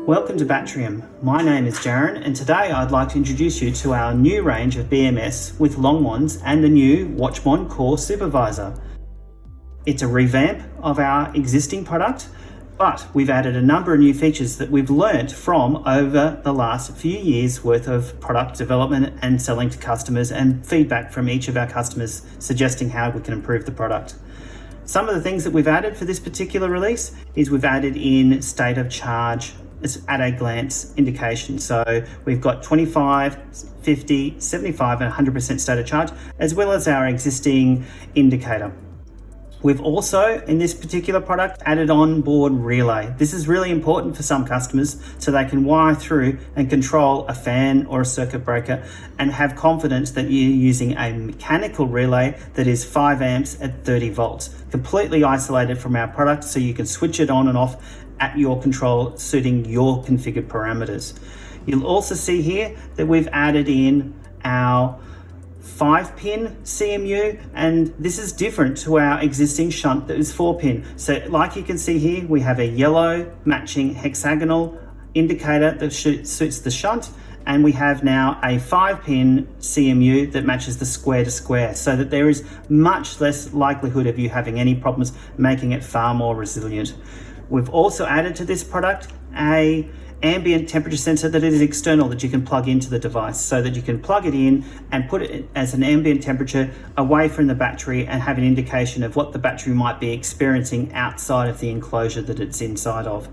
Welcome to Batrium. My name is Darren, and today I'd like to introduce you to our new range of BMS with LongMons and the new WatchMon Core Supervisor. It's a revamp of our existing product, but we've added a number of new features that we've learnt from over the last few years worth of product development and selling to customers, and feedback from each of our customers suggesting how we can improve the product. Some of the things that we've added for this particular release is we've added in state of charge at a glance indication. So we've got 25, 50, 75 and 100% state of charge, as well as our existing indicator. We've also, in this particular product, added on-board relay. This is really important for some customers so they can wire through and control a fan or a circuit breaker and have confidence that you're using a mechanical relay that is 5 amps at 30 volts, completely isolated from our product, so you can switch it on and off at your control, suiting your configured parameters. You'll also see here that we've added in our 5-pin CMU, and this is different to our existing shunt that is 4-pin. So like you can see here, we have a yellow matching hexagonal indicator that suits the shunt, and we have now a 5-pin CMU that matches the square to square, so that there is much less likelihood of you having any problems, making it far more resilient. We've also added to this product a ambient temperature sensor that is external, that you can plug into the device, so that you can plug it in and put it as an ambient temperature away from the battery and have an indication of what the battery might be experiencing outside of the enclosure that it's inside of.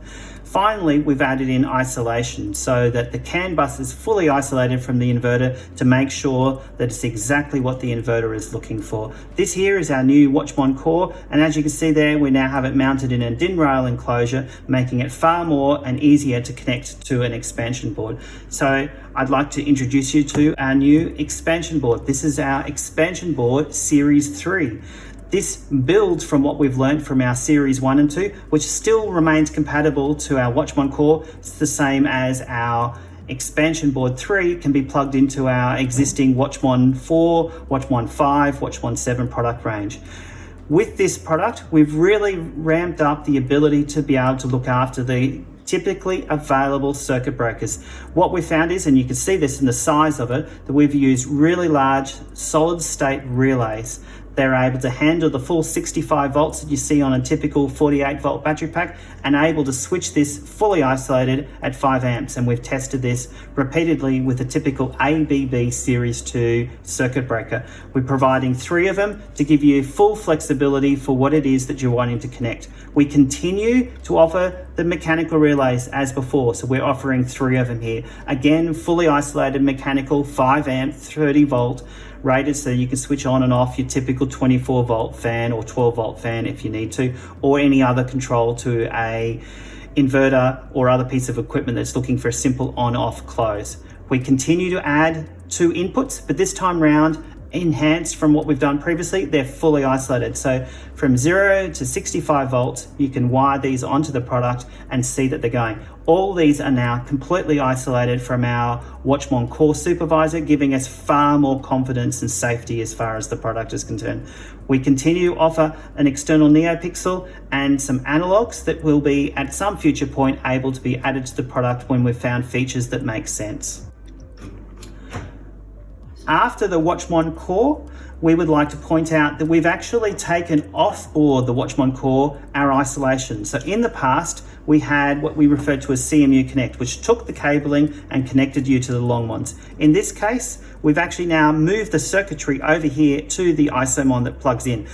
Finally, we've added in isolation so that the CAN bus is fully isolated from the inverter to make sure that it's exactly what the inverter is looking for. This here is our new WatchMon Core, and as you can see there, we now have it mounted in a DIN rail enclosure, making it far more and easier to connect to an expansion board. So I'd like to introduce you to our new expansion board. This is our expansion board Series 3. This builds from what we've learned from our Series 1 and 2, which still remains compatible to our WatchMon Core. It's the same as our expansion board 3 can be plugged into our existing WatchMon 4, WatchMon 5, WatchMon 7 product range. With this product, we've really ramped up the ability to be able to look after the typically available circuit breakers. What we found is, and you can see this in the size of it, that we've used really large solid state relays. They're able to handle the full 65 volts that you see on a typical 48 volt battery pack, and able to switch this fully isolated at 5 amps. And we've tested this repeatedly with a typical ABB Series 2 circuit breaker. We're providing 3 of them to give you full flexibility for what it is that you're wanting to connect. We continue to offer the mechanical relays as before, so we're offering 3 of them here. Again, fully isolated mechanical 5 amp 30 volt rated, so you can switch on and off your typical 24 volt fan or 12 volt fan if you need to, or any other control to a inverter or other piece of equipment that's looking for a simple on off close. We continue to add 2 inputs, but this time round enhanced from what we've done previously. They're fully isolated, so from 0 to 65 volts you can wire these onto the product and see that they're going. All these are now completely isolated from our WatchMon Core Supervisor, giving us far more confidence and safety as far as the product is concerned. We continue to offer an external NeoPixel and some analogs that will be at some future point able to be added to the product when we've found features that make sense. After the WatchMon Core, we would like to point out that we've actually taken off board the WatchMon Core our isolation. So in the past, we had what we referred to as CMU Connect, which took the cabling and connected you to the LongMons. In this case, we've actually now moved the circuitry over here to the ISOMon that plugs in.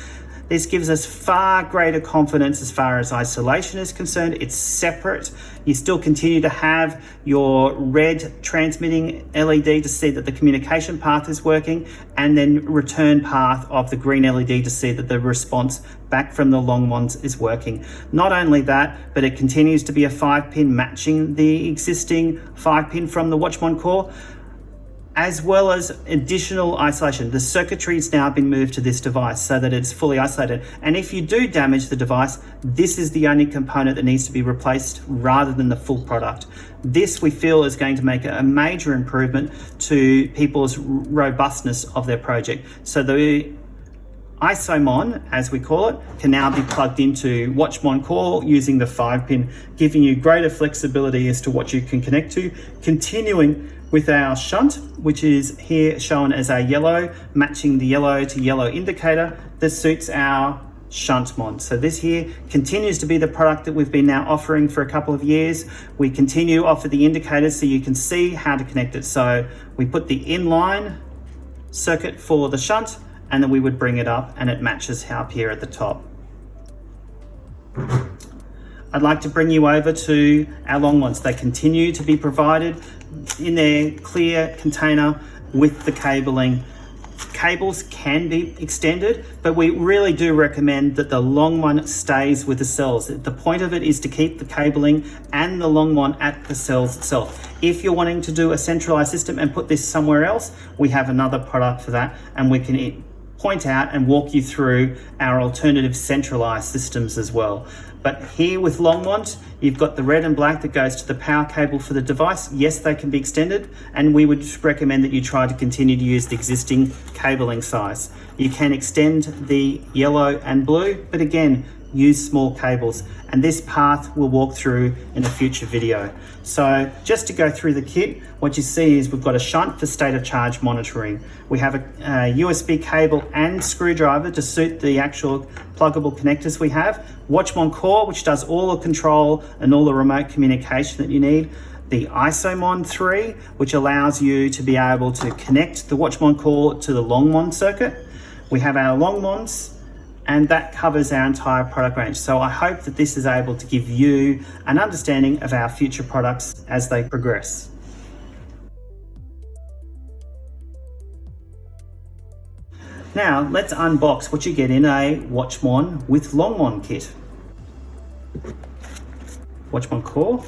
This gives us far greater confidence as far as isolation is concerned. It's separate. You still continue to have your red transmitting LED to see that the communication path is working, and then return path of the green LED to see that the response back from the LongMons is working. Not only that, but it continues to be a 5-pin matching the existing 5-pin from the WatchMon Core, as well as additional isolation. The circuitry has now been moved to this device so that it's fully isolated. And if you do damage the device, this is the only component that needs to be replaced rather than the full product. This we feel is going to make a major improvement to people's robustness of their project. So the ISOMon, as we call it, can now be plugged into WatchMon Core using the 5-pin, giving you greater flexibility as to what you can connect to. Continuing with our shunt, which is here shown as a yellow, matching the yellow to yellow indicator that suits our shunt mod. So this here continues to be the product that we've been now offering for a couple of years. We continue to offer the indicators so you can see how to connect it. So we put the inline circuit for the shunt, and then we would bring it up and it matches up here at the top. I'd like to bring you over to our LongMons. They continue to be provided in their clear container with the cabling. Cables can be extended, but we really do recommend that the LongMon stays with the cells. The point of it is to keep the cabling and the LongMon at the cells itself. If you're wanting to do a centralized system and put this somewhere else, we have another product for that, and we can point out and walk you through our alternative centralized systems as well. But here with LongMons, you've got the red and black that goes to the power cable for the device. Yes, they can be extended, and we would recommend that you try to continue to use the existing cabling size. You can extend the yellow and blue, but again, use small cables, and this path we'll walk through in a future video. So just to go through the kit, what you see is we've got a shunt for state of charge monitoring. We have a USB cable and screwdriver to suit the actual pluggable connectors we have. WatchMon Core, which does all the control and all the remote communication that you need. The ISOMon 3, which allows you to be able to connect the WatchMon Core to the LongMon circuit. We have our LongMons, and that covers our entire product range. So I hope that this is able to give you an understanding of our future products as they progress. Now let's unbox what you get in a WatchMon with LongMon kit. WatchMon Core.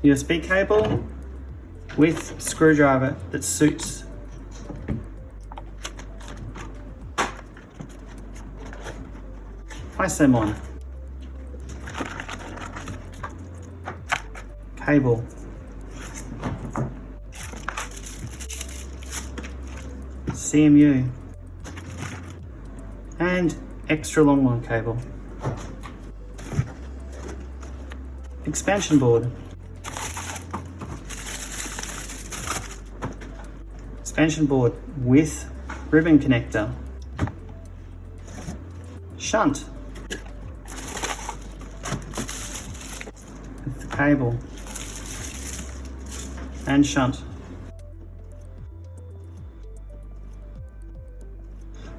USB cable with screwdriver that suits ISOMon cable, CMU, and extra LongMon cable, expansion board, expansion board with ribbon connector, shunt with the cable and shunt,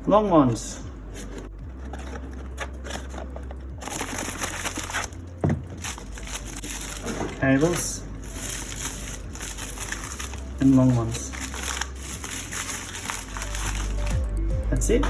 LongMons, cables and LongMons. That's it.